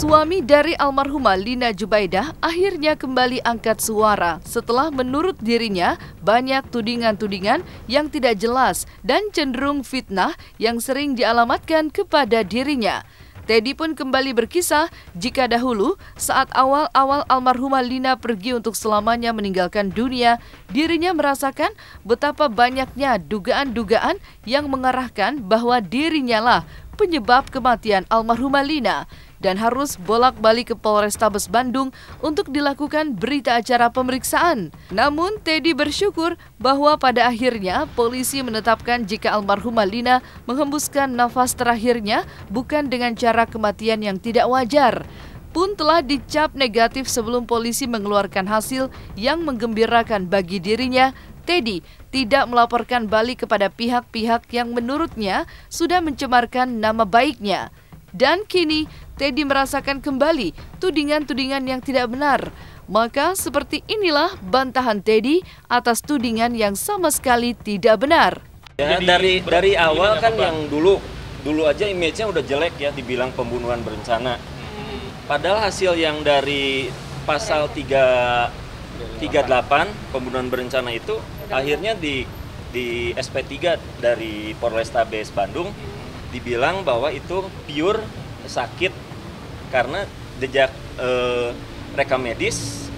Suami dari almarhumah Lina Jubaidah akhirnya kembali angkat suara setelah menurut dirinya banyak tudingan-tudingan yang tidak jelas dan cenderung fitnah yang sering dialamatkan kepada dirinya. Teddy pun kembali berkisah jika dahulu saat awal-awal almarhumah Lina pergi untuk selamanya meninggalkan dunia, dirinya merasakan betapa banyaknya dugaan-dugaan yang mengarahkan bahwa dirinya lah penyebab kematian almarhumah Lina dan harus bolak-balik ke Polrestabes Bandung untuk dilakukan berita acara pemeriksaan. Namun Teddy bersyukur bahwa pada akhirnya polisi menetapkan jika almarhumah Lina menghembuskan nafas terakhirnya bukan dengan cara kematian yang tidak wajar. Pun telah dicap negatif sebelum polisi mengeluarkan hasil yang menggembirakan bagi dirinya. Teddy tidak melaporkan balik kepada pihak-pihak yang menurutnya sudah mencemarkan nama baiknya. Dan kini Teddy merasakan kembali tudingan-tudingan yang tidak benar. Maka seperti inilah bantahan Teddy atas tudingan yang sama sekali tidak benar. Ya, dari awal kan yang dulu aja image-nya udah jelek ya, dibilang pembunuhan berencana. Padahal hasil yang dari pasal 338 pembunuhan berencana itu akhirnya di SP3 dari Polrestabes Bandung dibilang bahwa itu pure sakit karena jejak rekam medis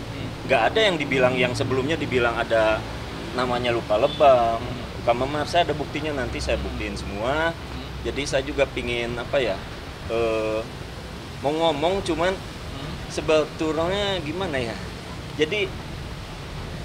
nggak ada yang dibilang, yang sebelumnya dibilang ada namanya luka lebam, luka memar. Saya ada buktinya, nanti saya buktiin semua. Jadi saya juga pingin mau ngomong, cuman sebetulnya gimana ya, jadi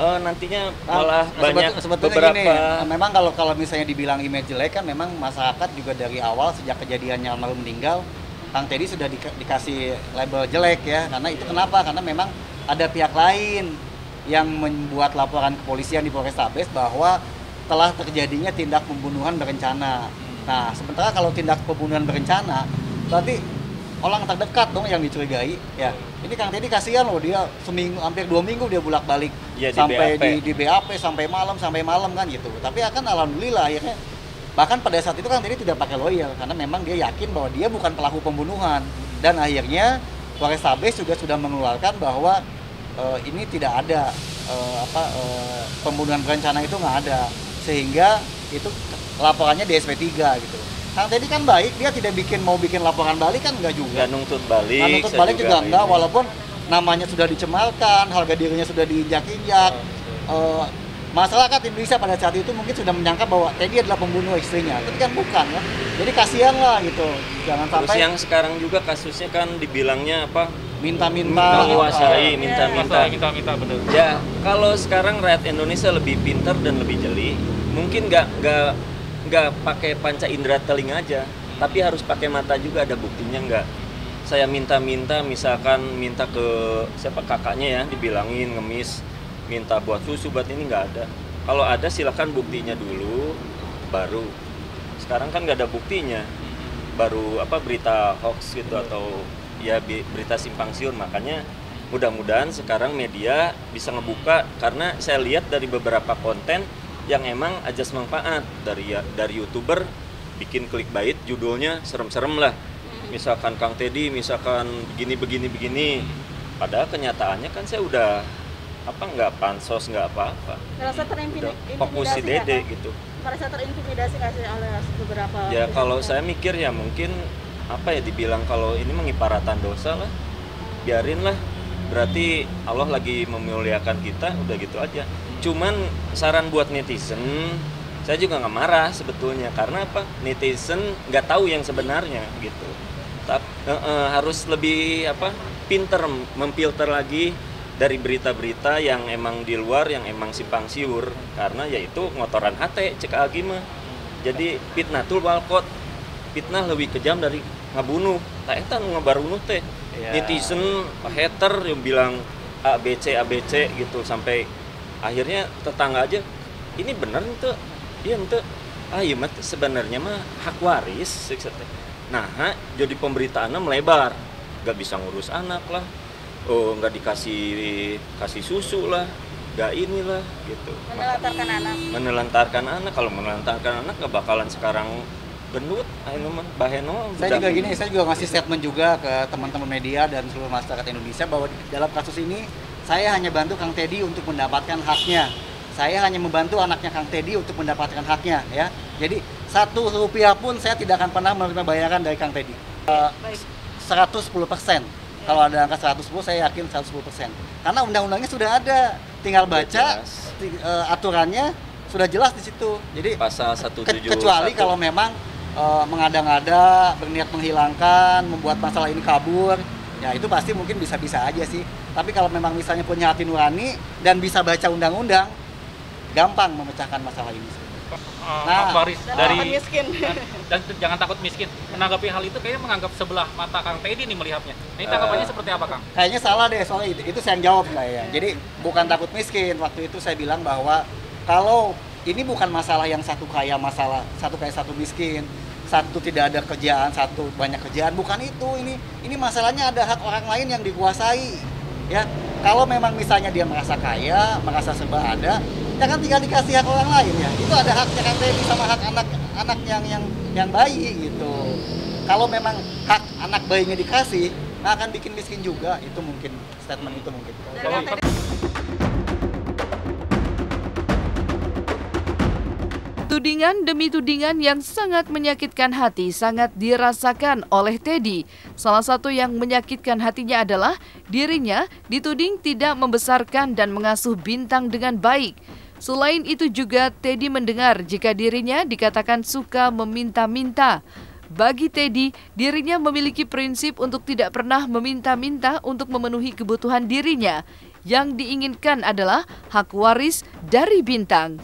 nantinya malah banyak beberapa gini, memang kalau misalnya dibilang image jelek kan memang masyarakat juga dari awal sejak kejadiannya almarhum meninggal Kang Teddy sudah dikasih label jelek ya, karena itu kenapa? Karena memang ada pihak lain yang membuat laporan kepolisian di Polrestabes bahwa telah terjadinya tindak pembunuhan berencana. Nah, sementara kalau tindak pembunuhan berencana berarti orang terdekat dong yang dicurigai ya. Ini Kang Teddy kasihan loh, dia seminggu hampir 2 minggu dia bolak-balik ya, sampai di BAP sampai malam kan gitu. Tapi akan alhamdulillah akhirnya bahkan pada saat itu Kang Teddy tidak pakai lawyer karena memang dia yakin bahwa dia bukan pelaku pembunuhan, dan akhirnya Polrestabes juga sudah mengeluarkan bahwa ini tidak ada pembunuhan berencana, itu nggak ada, sehingga itu laporannya di SP3 gitu. Kang Teddy kan baik, dia tidak mau bikin laporan balik kan enggak juga. Nggak nuntut balik. Nggak nuntut balik juga enggak, walaupun namanya sudah dicemarkan, harga dirinya sudah diinjak-injak. Masyarakat Indonesia pada saat itu mungkin sudah menyangka bahwa Teddy adalah pembunuh istrinya, tapi kan bukan ya. Jadi kasihan lah gitu. Jangan sampai. Terus yang sekarang juga kasusnya kan dibilangnya apa? Minta-minta. Menguasai, minta-minta. Bener. Ya, kalau sekarang rakyat Indonesia lebih pintar dan lebih jeli, mungkin nggak pakai panca indera telinga aja, tapi harus pakai mata juga, ada buktinya nggak. Saya minta-minta, misalkan minta ke siapa kakaknya ya, dibilangin ngemis, minta buat susu, buat ini, nggak ada. Kalau ada silakan buktinya dulu, baru. Sekarang kan nggak ada buktinya, baru berita hoax gitu atau ya berita simpang siur. Makanya mudah-mudahan sekarang media bisa ngebuka, karena saya lihat dari beberapa konten yang emang ajas manfaat dari YouTuber bikin clickbait, judulnya serem-serem lah. Misalkan Kang Teddy misalkan begini. Padahal kenyataannya kan saya udah nggak pansos, nggak apa-apa. Merasa fokus si Dede gitu. Merasa terintimidasi nggak sih oleh beberapa? Ya kalau saya mikir ya mungkin dibilang kalau ini mengiparatan dosa lah, biarin lah. Berarti Allah lagi memuliakan kita, udah gitu aja. Cuman saran buat netizen, saya juga nggak marah sebetulnya, karena netizen nggak tahu yang sebenarnya gitu. Harus lebih pinter memfilter lagi dari berita-berita yang emang di luar, yang emang simpang siur, karena yaitu ngotoran hati cek agi mah. Jadi fitnatul walqot, fitnah lebih kejam dari ngabunuh. Tak eta nu ngabarunuh teh. Netizen hater yang bilang ABC gitu, sampai akhirnya tetangga aja, ini bener ente, iya ente, iya mah sebenarnya mah hak waris. Nah, jadi pemberitaannya melebar, gak bisa ngurus anak lah, nggak dikasih susu lah, nggak inilah gitu. Menelantarkan anak. Menelantarkan anak, kalau menelantarkan anak nggak bakalan sekarang gendut, ayo mah baheno. Saya juga gini, saya juga ngasih statement juga ke teman-teman media dan seluruh masyarakat Indonesia bahwa dalam kasus ini saya hanya bantu Kang Teddy untuk mendapatkan haknya. Saya hanya membantu anaknya Kang Teddy untuk mendapatkan haknya, ya. Jadi 1 rupiah pun saya tidak akan pernah menerima bayaran dari Kang Teddy. 110%. Kalau ada angka 110, saya yakin 110%. Karena undang-undangnya sudah ada, tinggal baca aturannya sudah jelas di situ. Jadi pasal 171. kecuali kalau memang mengada-ngada, berniat menghilangkan, membuat masalah ini kabur, ya itu pasti mungkin bisa-bisa aja sih. Tapi kalau memang misalnya punya hati nurani dan bisa baca undang-undang, gampang memecahkan masalah ini. Pak Faris dari miskin. dan jangan takut miskin. Menanggapi hal itu kayaknya menganggap sebelah mata Kang Teddy nih melihatnya. Ini tanggapannya seperti apa, Kang? Kayaknya salah deh, soalnya itu saya yang jawab kayaknya. Jadi bukan takut miskin. Waktu itu saya bilang bahwa kalau ini bukan masalah yang satu kaya satu miskin, satu tidak ada kerjaan, satu banyak kerjaan, bukan itu. Ini masalahnya ada hak orang lain yang dikuasai. Ya, kalau memang misalnya dia merasa kaya, merasa serba ada, jangan tinggal dikasih hak orang lain ya. Itu ada haknya Kang Teddy sama hak anak yang bayi gitu. Kalau memang hak anak bayinya dikasih, nggak akan bikin miskin juga. Itu mungkin statement itu mungkin. Tudingan demi tudingan yang sangat menyakitkan hati sangat dirasakan oleh Teddy. Salah satu yang menyakitkan hatinya adalah dirinya dituding tidak membesarkan dan mengasuh Bintang dengan baik. Selain itu juga Teddy mendengar jika dirinya dikatakan suka meminta-minta. Bagi Teddy, dirinya memiliki prinsip untuk tidak pernah meminta-minta untuk memenuhi kebutuhan dirinya. Yang diinginkan adalah hak waris dari Bintang.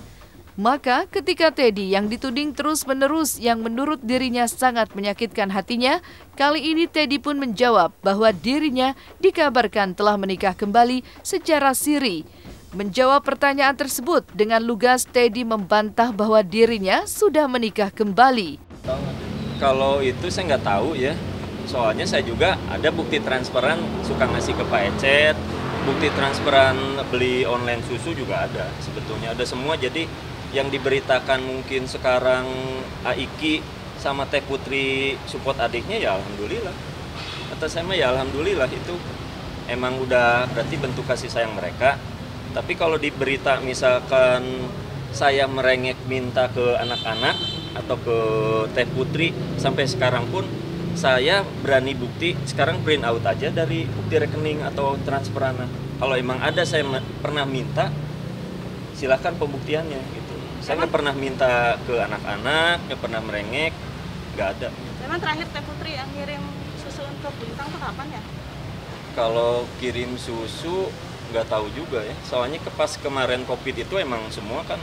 Maka ketika Teddy yang dituding terus-menerus yang menurut dirinya sangat menyakitkan hatinya, kali ini Teddy pun menjawab bahwa dirinya dikabarkan telah menikah kembali secara siri. Menjawab pertanyaan tersebut dengan lugas, Teddy membantah bahwa dirinya sudah menikah kembali. Kalau itu saya nggak tahu ya, soalnya saya juga ada bukti transferan suka ngasih ke Pak Ecet, bukti transferan beli online susu juga ada, sebetulnya ada semua. Jadi yang diberitakan mungkin sekarang Aiki sama Teh Putri support adiknya, ya alhamdulillah. Kata saya mah ya alhamdulillah, itu emang udah berarti bentuk kasih sayang mereka. Tapi kalau diberita misalkan saya merengek minta ke anak-anak atau ke Teh Putri, sampai sekarang pun saya berani bukti sekarang print out aja dari bukti rekening atau transferan. Kalau emang ada saya pernah minta, silahkan pembuktiannya gitu. Saya nggak pernah minta ke anak-anak, nggak pernah merengek, nggak ada. Memang terakhir Teh Putri yang ngirim susu untuk Bintang tuh kapan ya? Kalau kirim susu nggak tahu juga ya. Soalnya pas kemarin COVID itu emang semua kan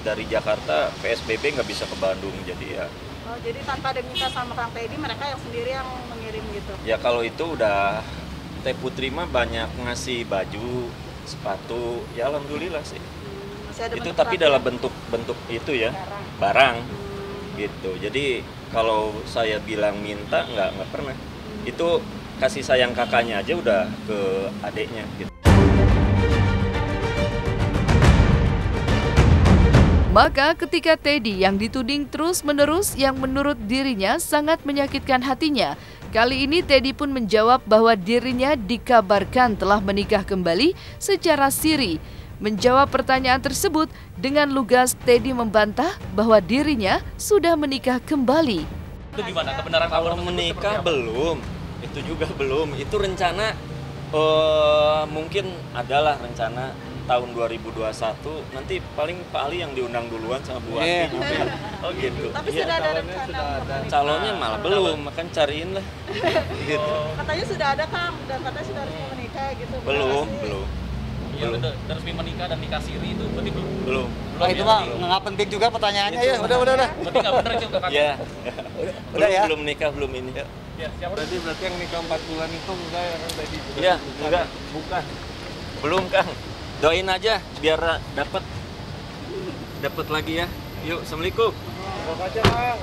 dari Jakarta PSBB nggak bisa ke Bandung, jadi ya. Oh, jadi tanpa ada minta sama Kang Teddy, mereka yang sendiri yang mengirim gitu? Ya kalau itu udah Teh Putri mah banyak ngasih baju, sepatu, ya alhamdulillah sih. Itu tapi dalam bentuk itu ya, barang gitu. Jadi kalau saya bilang minta nggak pernah. Itu kasih sayang kakaknya aja udah ke adiknya gitu. Maka ketika Teddy yang dituding terus-menerus yang menurut dirinya sangat menyakitkan hatinya, kali ini Teddy pun menjawab bahwa dirinya dikabarkan telah menikah kembali secara siri. Menjawab pertanyaan tersebut dengan lugas, Teddy membantah bahwa dirinya sudah menikah kembali. Itu gimana? Kebenaran Kalau menikah belum, itu juga belum. Itu rencana mungkin adalah rencana tahun 2021. Nanti paling Pak Ali yang diundang duluan sama Bu Ati. Oh gitu. Tapi sudah ada rencana. Calonnya malah belum, makan cariin lah. Gitu. Katanya sudah ada Kang, dan katanya sudah resmi menikah gitu. Belum. Iya, udah resmi menikah dan nikah siri itu berarti belum. Belum. Oh, itu mah nggak penting juga pertanyaannya ya. Udah. Berarti nggak bener itu Kang. Iya. Udah ya. Belum nikah, belum ini. Ya, siapa? Berarti yang nikah 4 bulan itu enggak ya Kang tadi? Iya, enggak, bukan. Belum Kang. Doain aja biar dapat lagi ya. Yuk, assalamualaikum. Doain aja Kang.